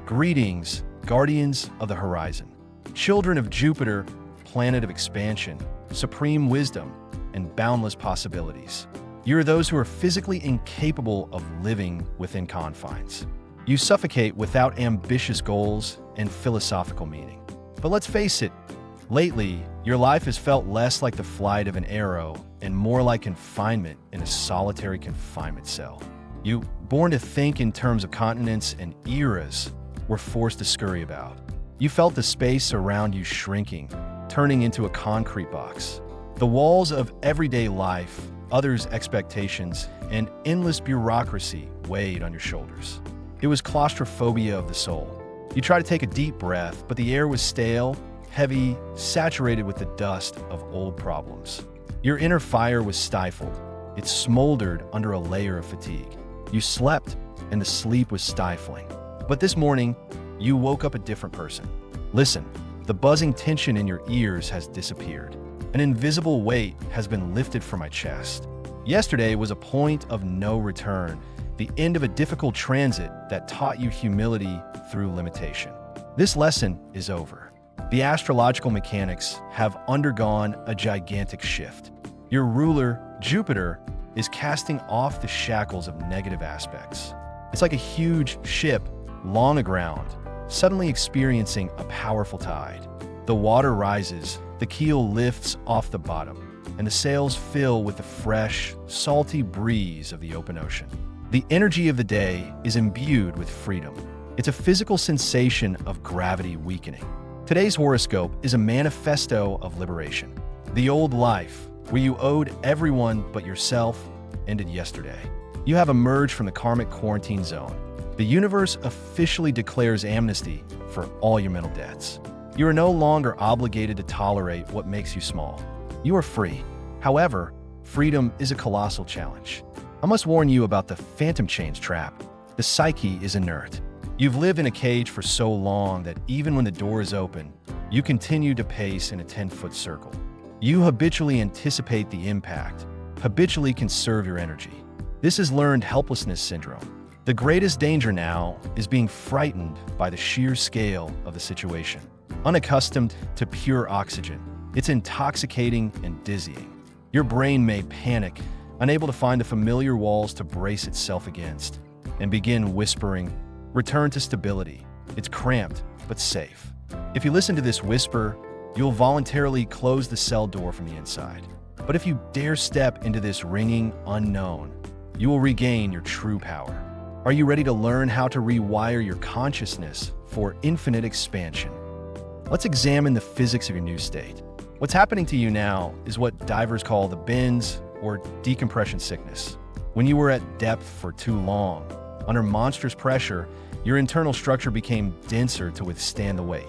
Greetings, guardians of the horizon. Children of Jupiter, planet of expansion, supreme wisdom, and boundless possibilities. You are those who are physically incapable of living within confines. You suffocate without ambitious goals and philosophical meaning. But let's face it, lately, your life has felt less like the flight of an arrow and more like confinement in a solitary confinement cell. You, born to think in terms of continents and eras, were forced to scurry about. You felt the space around you shrinking, turning into a concrete box. The walls of everyday life, others' expectations, and endless bureaucracy weighed on your shoulders. It was claustrophobia of the soul. You tried to take a deep breath, but the air was stale, heavy, saturated with the dust of old problems. Your inner fire was stifled. It smoldered under a layer of fatigue. You slept, and the sleep was stifling. But this morning, you woke up a different person. Listen, the buzzing tension in your ears has disappeared. An invisible weight has been lifted from my chest. Yesterday was a point of no return, the end of a difficult transit that taught you humility through limitation. This lesson is over. The astrological mechanics have undergone a gigantic shift. Your ruler, Jupiter, is casting off the shackles of negative aspects. It's like a huge ship, long aground, suddenly experiencing a powerful tide. The water rises, the keel lifts off the bottom, and the sails fill with the fresh, salty breeze of the open ocean. The energy of the day is imbued with freedom. It's a physical sensation of gravity weakening. Today's horoscope is a manifesto of liberation. The old life, where you owed everyone but yourself, ended yesterday. You have emerged from the karmic quarantine zone. The universe officially declares amnesty for all your mental debts. You are no longer obligated to tolerate what makes you small. You are free. However, freedom is a colossal challenge. I must warn you about the phantom chains trap. The psyche is inert. You've lived in a cage for so long that even when the door is open, you continue to pace in a 10-foot circle. You habitually anticipate the impact, habitually conserve your energy. This is learned helplessness syndrome. The greatest danger now is being frightened by the sheer scale of the situation. Unaccustomed to pure oxygen, it's intoxicating and dizzying. Your brain may panic, unable to find the familiar walls to brace itself against, and begin whispering, "Return to stability. It's cramped, but safe." If you listen to this whisper, you'll voluntarily close the cell door from the inside. But if you dare step into this ringing unknown, you will regain your true power. Are you ready to learn how to rewire your consciousness for infinite expansion? Let's examine the physics of your new state. What's happening to you now is what divers call the bends or decompression sickness. When you were at depth for too long, under monstrous pressure, your internal structure became denser to withstand the weight.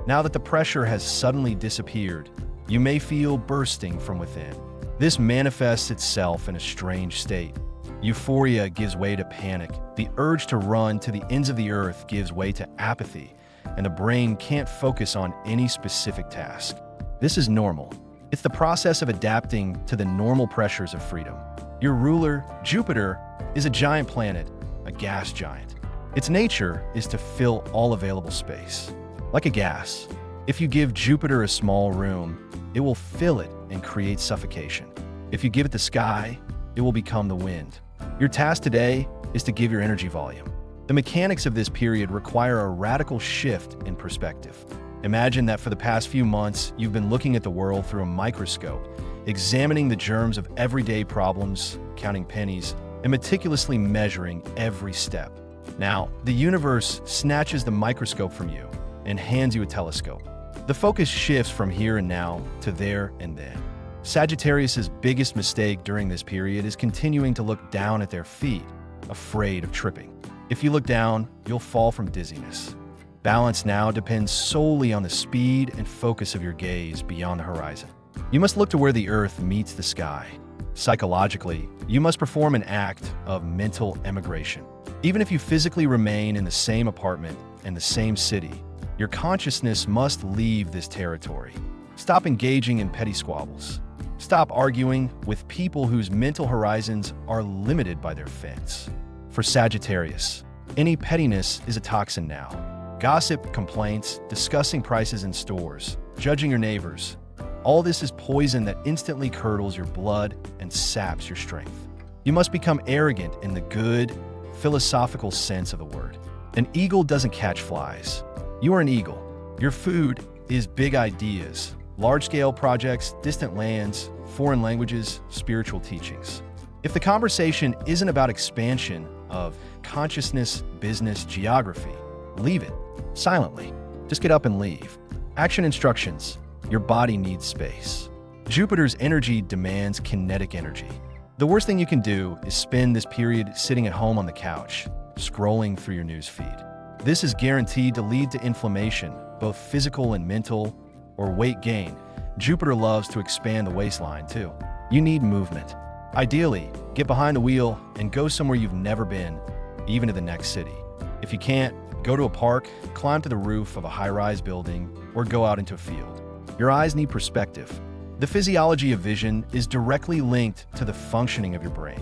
Now that the pressure has suddenly disappeared, you may feel bursting from within. This manifests itself in a strange state. Euphoria gives way to panic. The urge to run to the ends of the earth gives way to apathy, and the brain can't focus on any specific task. This is normal. It's the process of adapting to the normal pressures of freedom. Your ruler, Jupiter, is a giant planet, a gas giant. Its nature is to fill all available space. Like a gas, if you give Jupiter a small room, it will fill it and create suffocation. If you give it the sky, it will become the wind. Your task today is to give your energy volume. The mechanics of this period require a radical shift in perspective. Imagine that for the past few months, you've been looking at the world through a microscope, examining the germs of everyday problems, counting pennies, and meticulously measuring every step. Now, the universe snatches the microscope from you and hands you a telescope. The focus shifts from here and now to there and then. Sagittarius's biggest mistake during this period is continuing to look down at their feet, afraid of tripping. If you look down, you'll fall from dizziness. Balance now depends solely on the speed and focus of your gaze beyond the horizon. You must look to where the earth meets the sky. Psychologically, you must perform an act of mental emigration. Even if you physically remain in the same apartment and the same city, your consciousness must leave this territory. Stop engaging in petty squabbles. Stop arguing with people whose mental horizons are limited by their fence. For Sagittarius, any pettiness is a toxin now. Gossip, complaints, discussing prices in stores, judging your neighbors. All this is poison that instantly curdles your blood and saps your strength. You must become arrogant in the good, philosophical sense of the word. An eagle doesn't catch flies. You are an eagle. Your food is big ideas, large-scale projects, distant lands, foreign languages, spiritual teachings. If the conversation isn't about expansion of consciousness, business, geography, leave it silently. Just get up and leave. Action instructions. Your body needs space. Jupiter's energy demands kinetic energy. The worst thing you can do is spend this period sitting at home on the couch, scrolling through your news feed. This is guaranteed to lead to inflammation, both physical and mental, or weight gain. Jupiter loves to expand the waistline too. You need movement. Ideally, get behind the wheel and go somewhere you've never been, even to the next city. If you can't, go to a park, climb to the roof of a high-rise building, or go out into a field. Your eyes need perspective. The physiology of vision is directly linked to the functioning of your brain.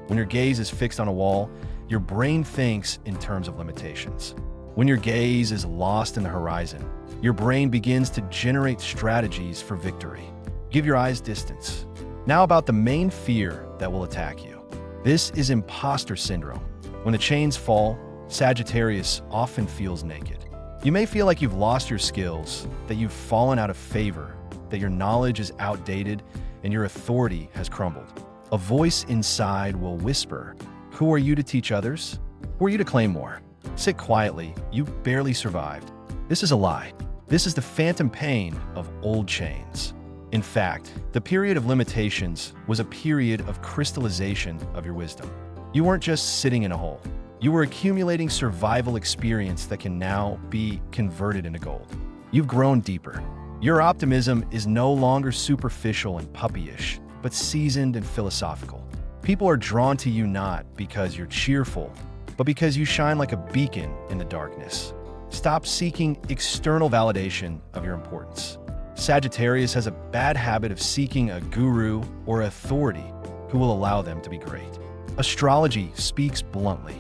When your gaze is fixed on a wall, your brain thinks in terms of limitations. When your gaze is lost in the horizon, your brain begins to generate strategies for victory. Give your eyes distance. Now about the main fear that will attack you. This is imposter syndrome. When the chains fall, Sagittarius often feels naked. You may feel like you've lost your skills, that you've fallen out of favor, that your knowledge is outdated, and your authority has crumbled. A voice inside will whisper, "Who are you to teach others? Who are you to claim more? Sit quietly, you barely survived." This is a lie. This is the phantom pain of old chains. In fact, the period of limitations was a period of crystallization of your wisdom. You weren't just sitting in a hole. You were accumulating survival experience that can now be converted into gold. You've grown deeper. Your optimism is no longer superficial and puppyish, but seasoned and philosophical. People are drawn to you not because you're cheerful, but because you shine like a beacon in the darkness. Stop seeking external validation of your importance. Sagittarius has a bad habit of seeking a guru or authority who will allow them to be great. Astrology speaks bluntly.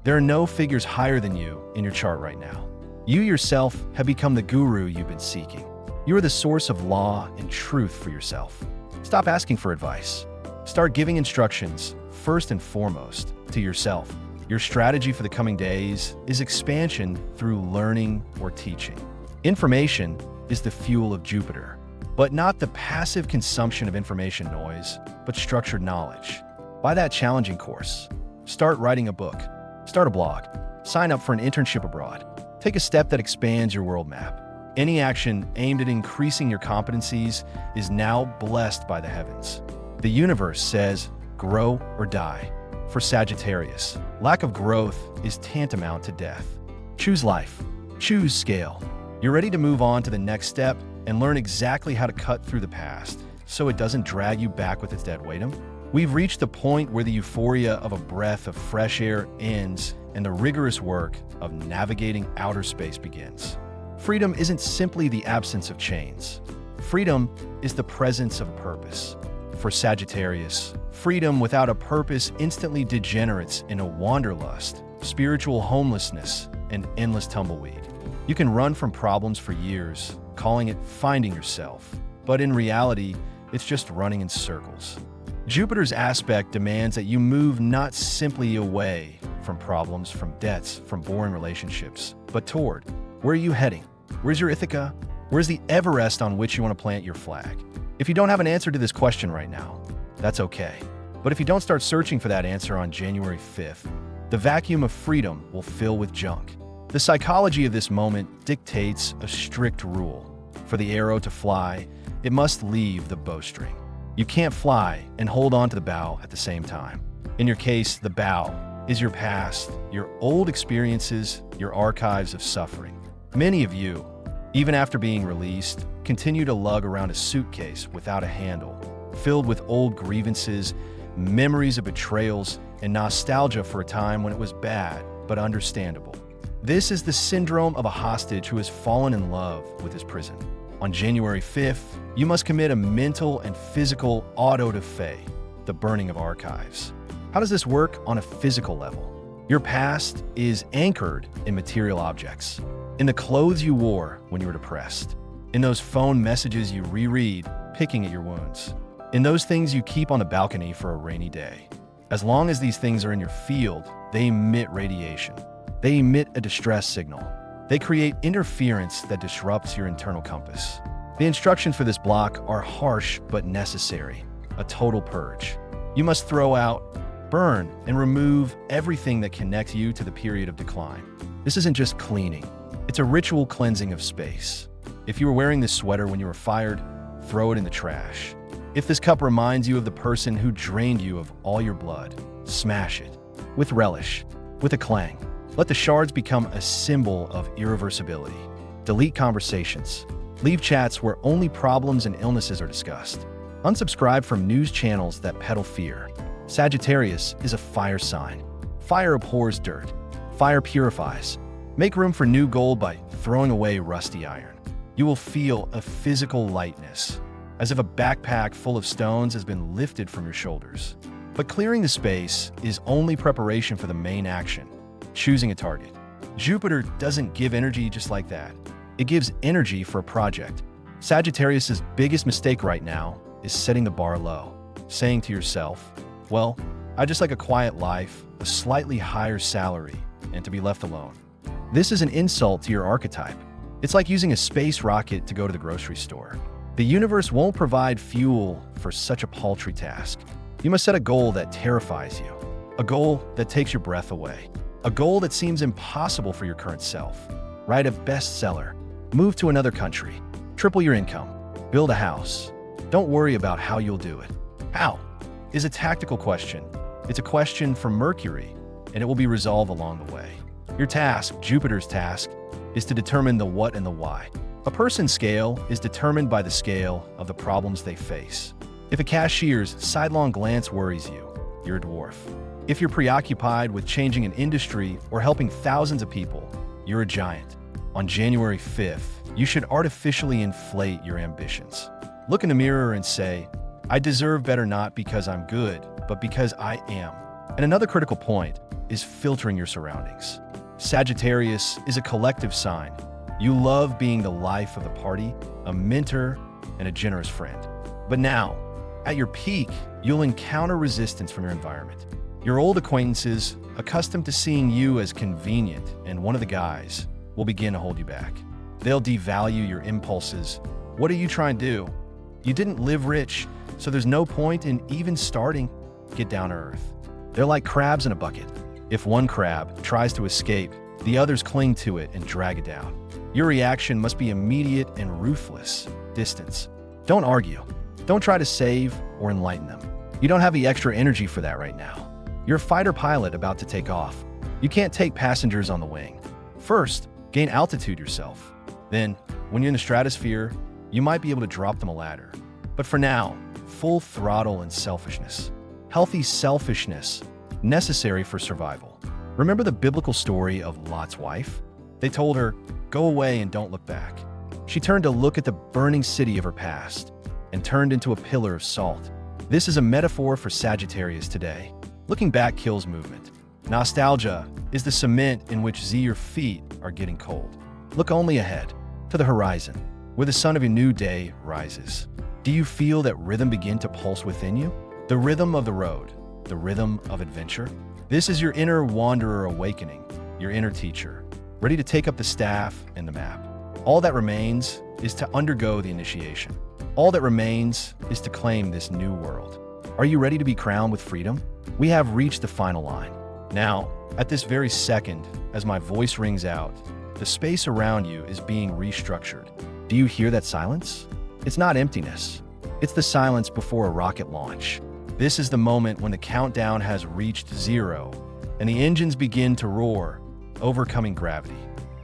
There are no figures higher than you in your chart right now. You yourself have become the guru you've been seeking. You are the source of law and truth for yourself. Stop asking for advice. Start giving instructions, first and foremost, to yourself. Your strategy for the coming days is expansion through learning or teaching. Information is the fuel of Jupiter, but not the passive consumption of information noise, but structured knowledge. Buy that challenging course. Start writing a book. Start a blog. Sign up for an internship abroad. Take a step that expands your world map. Any action aimed at increasing your competencies is now blessed by the heavens. The universe says, grow or die. For Sagittarius, lack of growth is tantamount to death. Choose life. Choose scale. You're ready to move on to the next step and learn exactly how to cut through the past so it doesn't drag you back with its dead weight. We've reached the point where the euphoria of a breath of fresh air ends and the rigorous work of navigating outer space begins. Freedom isn't simply the absence of chains. Freedom is the presence of a purpose. For Sagittarius, freedom without a purpose instantly degenerates in a wanderlust, spiritual homelessness, and endless tumbleweed. You can run from problems for years, calling it finding yourself, but in reality, it's just running in circles. Jupiter's aspect demands that you move not simply away from problems, from debts, from boring relationships, but toward. Where are you heading? Where's your Ithaca? Where's the Everest on which you want to plant your flag? If you don't have an answer to this question right now, that's okay. But if you don't start searching for that answer on January 5th, the vacuum of freedom will fill with junk. The psychology of this moment dictates a strict rule. For the arrow to fly, it must leave the bowstring. You can't fly and hold on to the bow at the same time. In your case, the bow is your past, your old experiences, your archives of suffering. Many of you, even after being released, continue to lug around a suitcase without a handle, filled with old grievances, memories of betrayals, and nostalgia for a time when it was bad but understandable. This is the syndrome of a hostage who has fallen in love with his prison. On January 5th, you must commit a mental and physical auto-da-fe, the burning of archives. How does this work on a physical level? Your past is anchored in material objects. in the clothes you wore when you were depressed, in those phone messages you reread, picking at your wounds, in those things you keep on the balcony for a rainy day. As long as these things are in your field, they emit radiation. They emit a distress signal. They create interference that disrupts your internal compass. The instructions for this block are harsh but necessary. A total purge. You must throw out, burn, and remove everything that connects you to the period of decline. This isn't just cleaning. It's a ritual cleansing of space. If you were wearing this sweater when you were fired, throw it in the trash. If this cup reminds you of the person who drained you of all your blood, smash it. With relish, with a clang. Let the shards become a symbol of irreversibility. Delete conversations. Leave chats where only problems and illnesses are discussed. Unsubscribe from news channels that peddle fear. Sagittarius is a fire sign. Fire abhors dirt. Fire purifies. Make room for new gold by throwing away rusty iron. You will feel a physical lightness, as if a backpack full of stones has been lifted from your shoulders. But clearing the space is only preparation for the main action, choosing a target. Jupiter doesn't give energy just like that. It gives energy for a project. Sagittarius's biggest mistake right now is setting the bar low, saying to yourself, well, I just like a quiet life, a slightly higher salary, and to be left alone. This is an insult to your archetype. It's like using a space rocket to go to the grocery store. The universe won't provide fuel for such a paltry task. You must set a goal that terrifies you, a goal that takes your breath away, a goal that seems impossible for your current self. Write a bestseller, move to another country, triple your income, build a house. Don't worry about how you'll do it. How is a tactical question. It's a question from Mercury, and it will be resolved along the way. Your task, Jupiter's task, is to determine the what and the why. A person's scale is determined by the scale of the problems they face. If a cashier's sidelong glance worries you, you're a dwarf. If you're preoccupied with changing an industry or helping thousands of people, you're a giant. On January 5th, you should artificially inflate your ambitions. Look in the mirror and say, I deserve better not because I'm good, but because I am. And another critical point is filtering your surroundings. Sagittarius is a collective sign. You love being the life of the party, a mentor, and a generous friend. But now, at your peak, you'll encounter resistance from your environment. Your old acquaintances, accustomed to seeing you as convenient and one of the guys, will begin to hold you back. They'll devalue your impulses. What are you trying to do? You didn't live rich, so there's no point in even starting. Get down to earth. They're like crabs in a bucket. If one crab tries to escape, the others cling to it and drag it down. Your reaction must be immediate and ruthless. Distance. Don't argue. Don't try to save or enlighten them. You don't have the extra energy for that right now. You're a fighter pilot about to take off. You can't take passengers on the wing. First, gain altitude yourself. Then, when you're in the stratosphere, you might be able to drop them a ladder. But for now, full throttle and selfishness. Healthy selfishness, necessary for survival. Remember the biblical story of Lot's wife? They told her, go away and don't look back. She turned to look at the burning city of her past and turned into a pillar of salt. This is a metaphor for Sagittarius today. Looking back kills movement. Nostalgia is the cement in which your feet are getting cold. Look only ahead, to the horizon, where the sun of your new day rises. Do you feel that rhythm begin to pulse within you? The rhythm of the road, the rhythm of adventure? This is your inner wanderer awakening, your inner teacher, ready to take up the staff and the map. All that remains is to undergo the initiation. All that remains is to claim this new world. Are you ready to be crowned with freedom? We have reached the final line. Now, at this very second, as my voice rings out, the space around you is being restructured. Do you hear that silence? It's not emptiness. It's the silence before a rocket launch. This is the moment when the countdown has reached 0 and the engines begin to roar, overcoming gravity.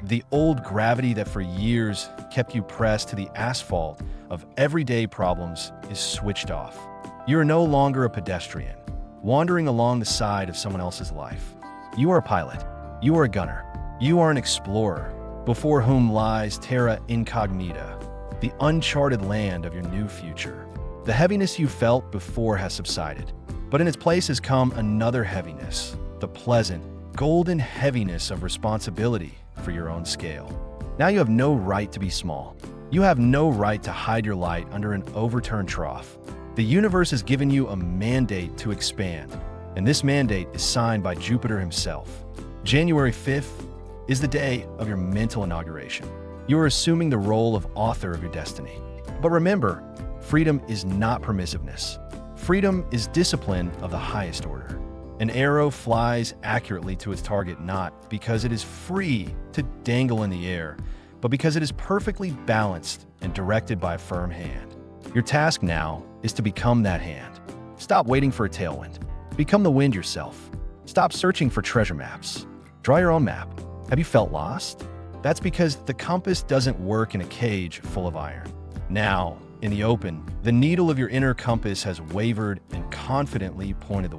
The old gravity that for years kept you pressed to the asphalt of everyday problems is switched off. You are no longer a pedestrian, wandering along the side of someone else's life. You are a pilot. You are a gunner. You are an explorer, before whom lies terra incognita, the uncharted land of your new future. The heaviness you felt before has subsided, but in its place has come another heaviness, the pleasant, golden heaviness of responsibility for your own scale. Now you have no right to be small. You have no right to hide your light under an overturned trough. The universe has given you a mandate to expand, and this mandate is signed by Jupiter himself. January 5th is the day of your mental inauguration. You are assuming the role of author of your destiny. But remember, freedom is not permissiveness. Freedom is discipline of the highest order. An arrow flies accurately to its target not because it is free to dangle in the air, but because it is perfectly balanced and directed by a firm hand. Your task now is to become that hand. Stop waiting for a tailwind. Become the wind yourself. Stop searching for treasure maps. Draw your own map. Have you felt lost? That's because the compass doesn't work in a cage full of iron. Now, in the open, the needle of your inner compass has wavered and confidently pointed the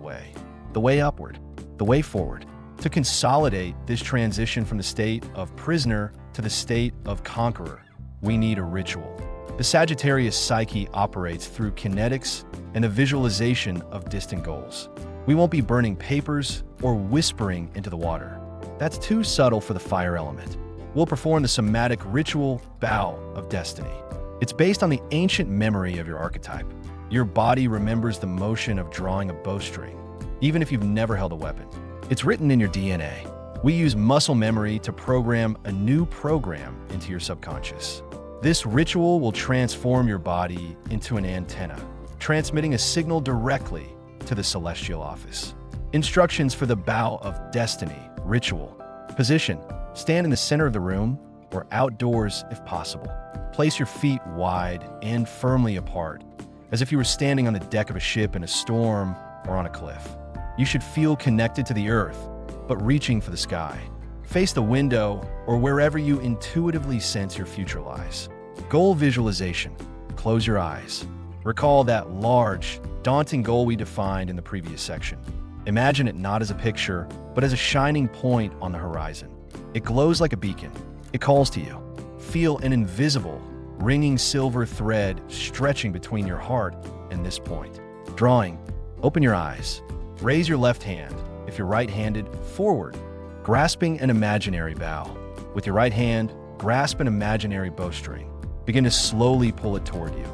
way upward, the way forward. To consolidate this transition from the state of prisoner to the state of conqueror, we need a ritual. The Sagittarius psyche operates through kinetics and the visualization of distant goals. We won't be burning papers or whispering into the water. That's too subtle for the fire element. We'll perform the somatic ritual bow of destiny. It's based on the ancient memory of your archetype. Your body remembers the motion of drawing a bowstring, even if you've never held a weapon. It's written in your DNA. We use muscle memory to program a new program into your subconscious. This ritual will transform your body into an antenna, transmitting a signal directly to the celestial office. Instructions for the bow of destiny ritual. Position: stand in the center of the room or outdoors if possible. Place your feet wide and firmly apart, as if you were standing on the deck of a ship in a storm or on a cliff. You should feel connected to the earth, but reaching for the sky. Face the window or wherever you intuitively sense your future lies. Goal visualization. Close your eyes. Recall that large, daunting goal we defined in the previous section. Imagine it not as a picture, but as a shining point on the horizon. It glows like a beacon. It calls to you. Feel an invisible, ringing silver thread stretching between your heart and this point. Drawing. Open your eyes. Raise your left hand, if you're right-handed, forward, grasping an imaginary bow. With your right hand, grasp an imaginary bowstring. Begin to slowly pull it toward you.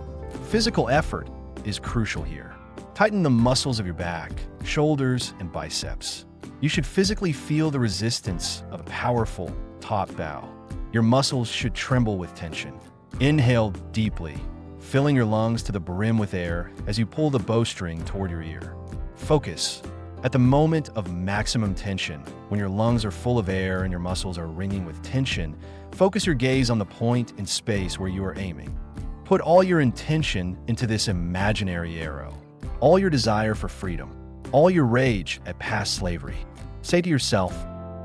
Physical effort is crucial here. Tighten the muscles of your back, shoulders, and biceps. You should physically feel the resistance of a powerful top bow. Your muscles should tremble with tension. Inhale deeply, filling your lungs to the brim with air as you pull the bowstring toward your ear. Focus. At the moment of maximum tension, when your lungs are full of air and your muscles are ringing with tension, focus your gaze on the point in space where you are aiming. Put all your intention into this imaginary arrow, all your desire for freedom, all your rage at past slavery. Say to yourself,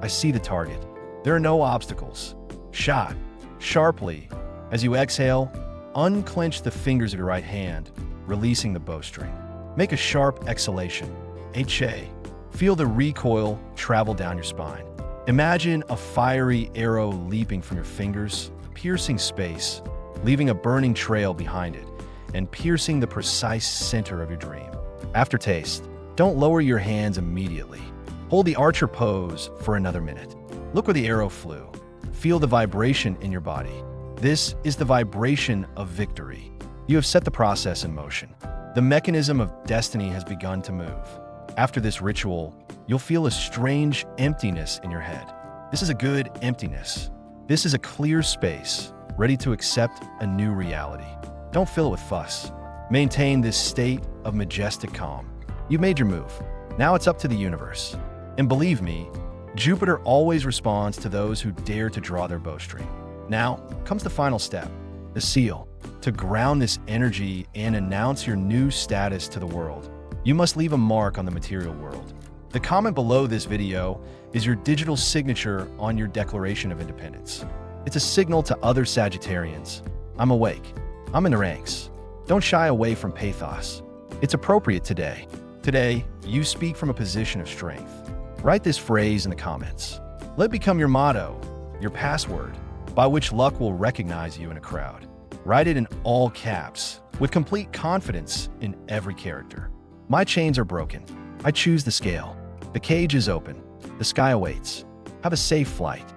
I see the target. There are no obstacles. Shot sharply. As you exhale, unclench the fingers of your right hand, releasing the bowstring. Make a sharp exhalation. HA. Feel the recoil travel down your spine. Imagine a fiery arrow leaping from your fingers, piercing space, leaving a burning trail behind it, and piercing the precise center of your dream. Aftertaste. Don't lower your hands immediately. Hold the archer pose for another minute. Look where the arrow flew. Feel the vibration in your body. This is the vibration of victory. You have set the process in motion. The mechanism of destiny has begun to move. After this ritual, you'll feel a strange emptiness in your head. This is a good emptiness. This is a clear space, ready to accept a new reality. Don't fill it with fuss. Maintain this state of majestic calm. You've made your move. Now it's up to the universe. And believe me, Jupiter always responds to those who dare to draw their bowstring. Now comes the final step, the seal. To ground this energy and announce your new status to the world, you must leave a mark on the material world. The comment below this video is your digital signature on your Declaration of Independence. It's a signal to other Sagittarians. I'm awake. I'm in the ranks. Don't shy away from pathos. It's appropriate today. Today, you speak from a position of strength. Write this phrase in the comments. Let it become your motto, your password, by which luck will recognize you in a crowd. Write it in all caps, with complete confidence in every character. My chains are broken. I choose the scale. The cage is open. The sky awaits. Have a safe flight.